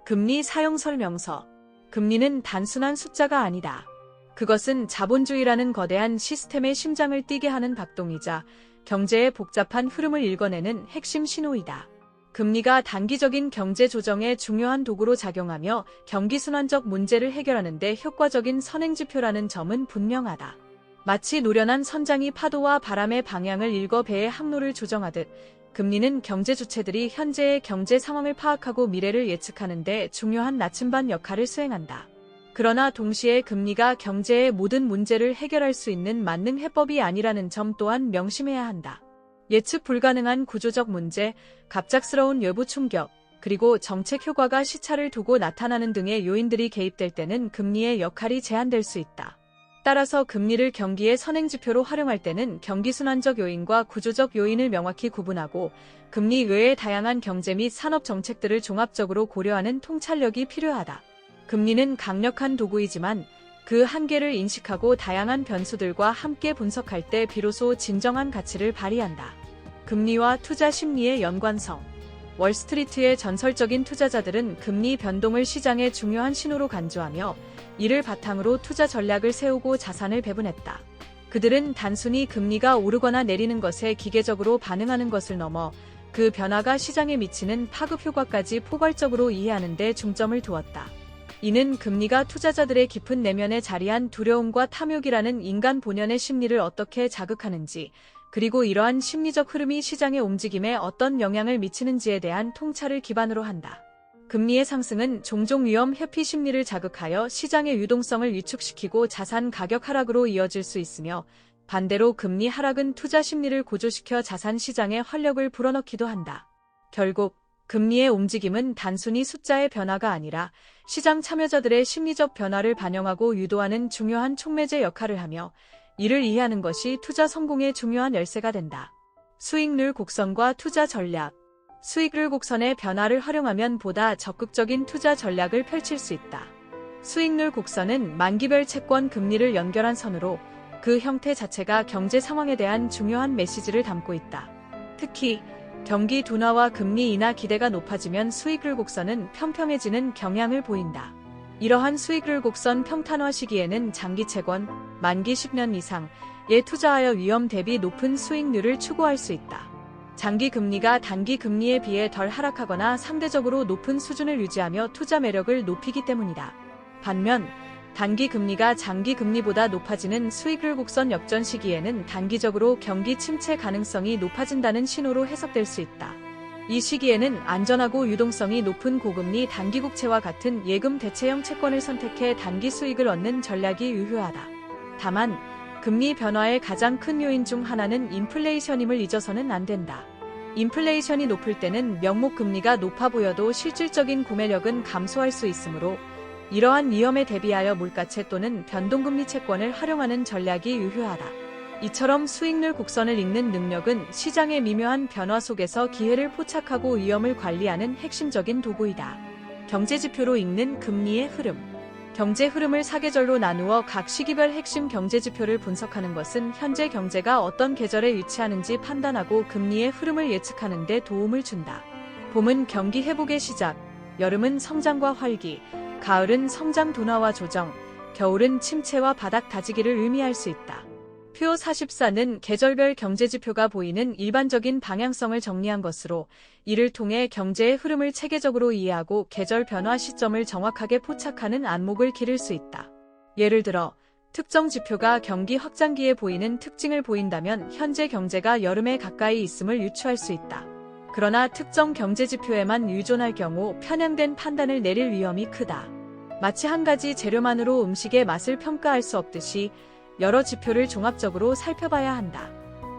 금리 사용 설명서. 금리는 단순한 숫자가 아니다. 그것은 자본주의라는 거대한 시스템의 심장을 뛰게 하는 박동이자 경제의 복잡한 흐름을 읽어내는 핵심 신호이다. 금리가 단기적인 경제 조정의 중요한 도구로 작용하며 경기순환적 문제를 해결하는 데 효과적인 선행지표라는 점은 분명하다. 마치 노련한 선장이 파도와 바람의 방향을 읽어 배의 항로를 조정하듯 금리는 경제 주체들이 현재의 경제 상황을 파악하고 미래를 예측하는 데 중요한 나침반 역할을 수행한다. 그러나 동시에 금리가 경제의 모든 문제를 해결할 수 있는 만능 해법이 아니라는 점 또한 명심해야 한다. 예측 불가능한 구조적 문제, 갑작스러운 외부 충격, 그리고 정책 효과가 시차를 두고 나타나는 등의 요인들이 개입될 때는 금리의 역할이 제한될 수 있다. 따라서 금리를 경기의 선행지표로 활용할 때는 경기순환적 요인과 구조적 요인을 명확히 구분하고 금리 외의 다양한 경제 및 산업 정책들을 종합적으로 고려하는 통찰력이 필요하다. 금리는 강력한 도구이지만 그 한계를 인식하고 다양한 변수들과 함께 분석할 때 비로소 진정한 가치를 발휘한다. 금리와 투자 심리의 연관성. 월스트리트의 전설적인 투자자들은 금리 변동을 시장의 중요한 신호로 간주하며 이를 바탕으로 투자 전략을 세우고 자산을 배분했다. 그들은 단순히 금리가 오르거나 내리는 것에 기계적으로 반응하는 것을 넘어 그 변화가 시장에 미치는 파급 효과까지 포괄적으로 이해하는 데 중점을 두었다. 이는 금리가 투자자들의 깊은 내면에 자리한 두려움과 탐욕이라는 인간 본연의 심리를 어떻게 자극하는지, 그리고 이러한 심리적 흐름이 시장의 움직임에 어떤 영향을 미치는지에 대한 통찰을 기반으로 한다. 금리의 상승은 종종 위험 회피 심리를 자극하여 시장의 유동성을 위축시키고 자산 가격 하락으로 이어질 수 있으며, 반대로 금리 하락은 투자 심리를 고조시켜 자산 시장에 활력을 불어넣기도 한다. 결국 금리의 움직임은 단순히 숫자의 변화가 아니라 시장 참여자들의 심리적 변화를 반영하고 유도하는 중요한 촉매제 역할을 하며, 이를 이해하는 것이 투자 성공의 중요한 열쇠가 된다. 수익률 곡선과 투자 전략. 수익률 곡선의 변화를 활용하면 보다 적극적인 투자 전략을 펼칠 수 있다. 수익률 곡선은 만기별 채권 금리를 연결한 선으로 그 형태 자체가 경제 상황에 대한 중요한 메시지를 담고 있다. 특히 경기 둔화와 금리 인하 기대가 높아지면 수익률 곡선은 평평해지는 경향을 보인다. 이러한 수익률 곡선 평탄화 시기에는 장기 채권, 만기 10년 이상에 투자하여 위험 대비 높은 수익률을 추구할 수 있다. 장기 금리가 단기 금리에 비해 덜 하락하거나 상대적으로 높은 수준을 유지하며 투자 매력을 높이기 때문이다. 반면 단기 금리가 장기 금리보다 높아지는 수익률 곡선 역전 시기에는 단기적으로 경기 침체 가능성이 높아진다는 신호로 해석될 수 있다. 이 시기에는 안전하고 유동성이 높은 고금리 단기 국채와 같은 예금 대체형 채권을 선택해 단기 수익을 얻는 전략이 유효하다. 다만 금리 변화의 가장 큰 요인 중 하나는 인플레이션임을 잊어서는 안 된다. 인플레이션이 높을 때는 명목 금리가 높아 보여도 실질적인 구매력은 감소할 수 있으므로 이러한 위험에 대비하여 물가채 또는 변동금리 채권을 활용하는 전략이 유효하다. 이처럼 수익률 곡선을 읽는 능력은 시장의 미묘한 변화 속에서 기회를 포착하고 위험을 관리하는 핵심적인 도구이다. 경제지표로 읽는 금리의 흐름. 경제 흐름을 사계절로 나누어 각 시기별 핵심 경제지표를 분석하는 것은 현재 경제가 어떤 계절에 위치하는지 판단하고 금리의 흐름을 예측하는 데 도움을 준다. 봄은 경기 회복의 시작, 여름은 성장과 활기, 가을은 성장 둔화와 조정, 겨울은 침체와 바닥 다지기를 의미할 수 있다. 표 44는 계절별 경제지표가 보이는 일반적인 방향성을 정리한 것으로 이를 통해 경제의 흐름을 체계적으로 이해하고 계절 변화 시점을 정확하게 포착하는 안목을 기를 수 있다. 예를 들어 특정 지표가 경기 확장기에 보이는 특징을 보인다면 현재 경제가 여름에 가까이 있음을 유추할 수 있다. 그러나 특정 경제지표에만 의존할 경우 편향된 판단을 내릴 위험이 크다. 마치 한 가지 재료만으로 음식의 맛을 평가할 수 없듯이 여러 지표를 종합적으로 살펴봐야 한다.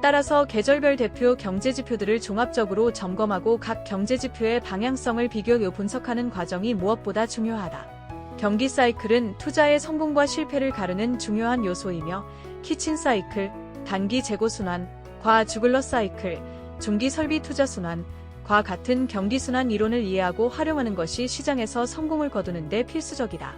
따라서 계절별 대표 경제지표들을 종합적으로 점검하고 각 경제지표의 방향성을 비교 분석하는 과정이 무엇보다 중요하다. 경기 사이클은 투자의 성공과 실패를 가르는 중요한 요소이며 키친 사이클, 단기 재고 순환, 과 주글러 사이클, 중기 설비 투자 순환, 과 같은 경기 순환 이론을 이해하고 활용하는 것이 시장에서 성공을 거두는 데 필수적이다.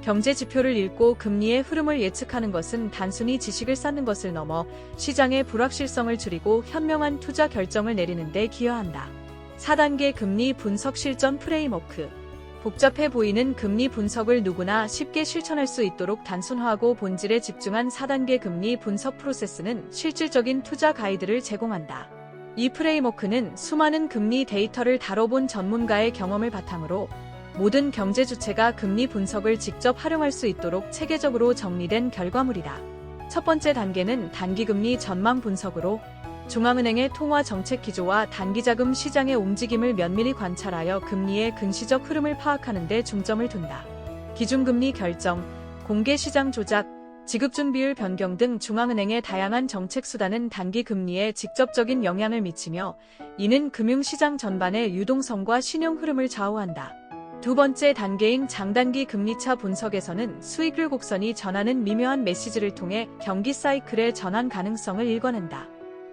경제 지표를 읽고 금리의 흐름을 예측하는 것은 단순히 지식을 쌓는 것을 넘어 시장의 불확실성을 줄이고 현명한 투자 결정을 내리는 데 기여한다. 4단계 금리 분석 실전 프레임워크. 복잡해 보이는 금리 분석을 누구나 쉽게 실천할 수 있도록 단순화하고 본질에 집중한 4단계 금리 분석 프로세스는 실질적인 투자 가이드를 제공한다. 이 프레임워크는 수많은 금리 데이터를 다뤄본 전문가의 경험을 바탕으로 모든 경제 주체가 금리 분석을 직접 활용할 수 있도록 체계적으로 정리된 결과물이다. 첫 번째 단계는 단기금리 전망 분석으로 중앙은행의 통화 정책 기조와 단기자금 시장의 움직임을 면밀히 관찰하여 금리의 근시적 흐름을 파악하는 데 중점을 둔다. 기준금리 결정, 공개시장 조작, 지급준비율 변경 등 중앙은행의 다양한 정책 수단은 단기 금리에 직접적인 영향을 미치며 이는 금융시장 전반의 유동성과 신용 흐름을 좌우한다. 두 번째 단계인 장단기 금리차 분석에서는 수익률 곡선이 전하는 미묘한 메시지를 통해 경기 사이클의 전환 가능성을 읽어낸다.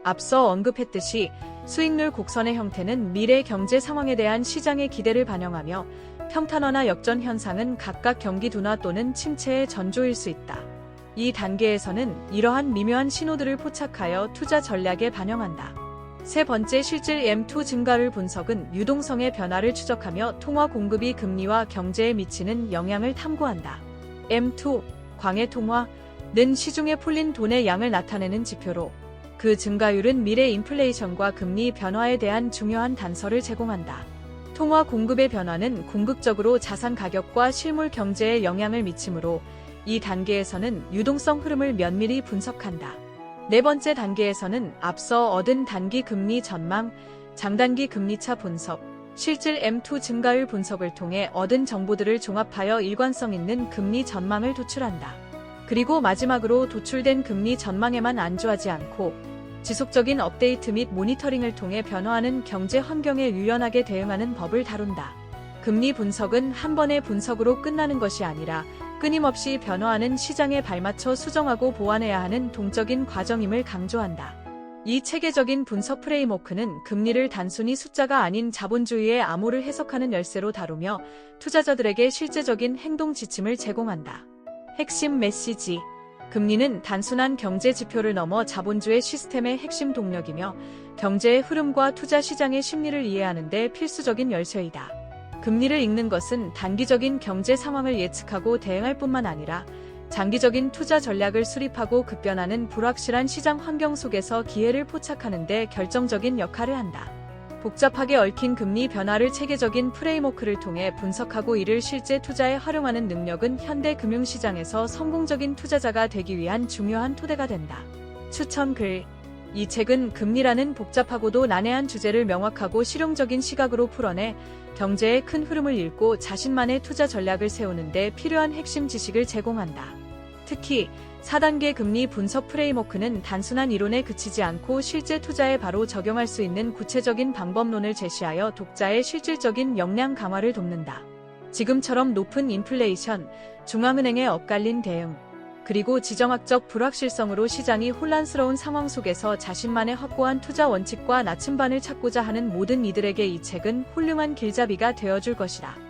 앞서 언급했듯이 수익률 곡선의 형태는 미래 경제 상황에 대한 시장의 기대를 반영하며 평탄화나 역전 현상은 각각 경기 둔화 또는 침체의 전조일 수 있다. 이 단계에서는 이러한 미묘한 신호들을 포착하여 투자 전략에 반영한다. 세 번째 실질 M2 증가율 분석은 유동성의 변화를 추적하며 통화 공급이 금리와 경제에 미치는 영향을 탐구한다. M2, 광해 통화는 시중에 풀린 돈의 양을 나타내는 지표로 그 증가율은 미래 인플레이션과 금리 변화에 대한 중요한 단서를 제공한다. 통화 공급의 변화는 궁극적으로 자산 가격과 실물 경제에 영향을 미치므로 이 단계에서는 유동성 흐름을 면밀히 분석한다. 네 번째 단계에서는 앞서 얻은 단기 금리 전망, 장단기 금리차 분석, 실질 M2 증가율 분석을 통해 얻은 정보들을 종합하여 일관성 있는 금리 전망을 도출한다. 그리고 마지막으로 도출된 금리 전망에만 안주하지 않고 지속적인 업데이트 및 모니터링을 통해 변화하는 경제 환경에 유연하게 대응하는 법을 다룬다. 금리 분석은 한 번의 분석으로 끝나는 것이 아니라 끊임없이 변화하는 시장에 발맞춰 수정하고 보완해야 하는 동적인 과정임을 강조한다. 이 체계적인 분석 프레임워크는 금리를 단순히 숫자가 아닌 자본주의의 암호를 해석하는 열쇠로 다루며 투자자들에게 실제적인 행동 지침을 제공한다. 핵심 메시지. 금리는 단순한 경제 지표를 넘어 자본주의 시스템의 핵심 동력이며 경제의 흐름과 투자 시장의 심리를 이해하는 데 필수적인 열쇠이다. 금리를 읽는 것은 단기적인 경제 상황을 예측하고 대응할 뿐만 아니라 장기적인 투자 전략을 수립하고 급변하는 불확실한 시장 환경 속에서 기회를 포착하는 데 결정적인 역할을 한다. 복잡하게 얽힌 금리 변화를 체계적인 프레임워크를 통해 분석하고 이를 실제 투자에 활용하는 능력은 현대 금융시장에서 성공적인 투자자가 되기 위한 중요한 토대가 된다. 추천 글. 이 책은 금리라는 복잡하고도 난해한 주제를 명확하고 실용적인 시각으로 풀어내 경제의 큰 흐름을 읽고 자신만의 투자 전략을 세우는 데 필요한 핵심 지식을 제공한다. 특히 4단계 금리 분석 프레임워크는 단순한 이론에 그치지 않고 실제 투자에 바로 적용할 수 있는 구체적인 방법론을 제시하여 독자의 실질적인 역량 강화를 돕는다. 지금처럼 높은 인플레이션, 중앙은행의 엇갈린 대응, 그리고 지정학적 불확실성으로 시장이 혼란스러운 상황 속에서 자신만의 확고한 투자 원칙과 나침반을 찾고자 하는 모든 이들에게 이 책은 훌륭한 길잡이가 되어줄 것이다.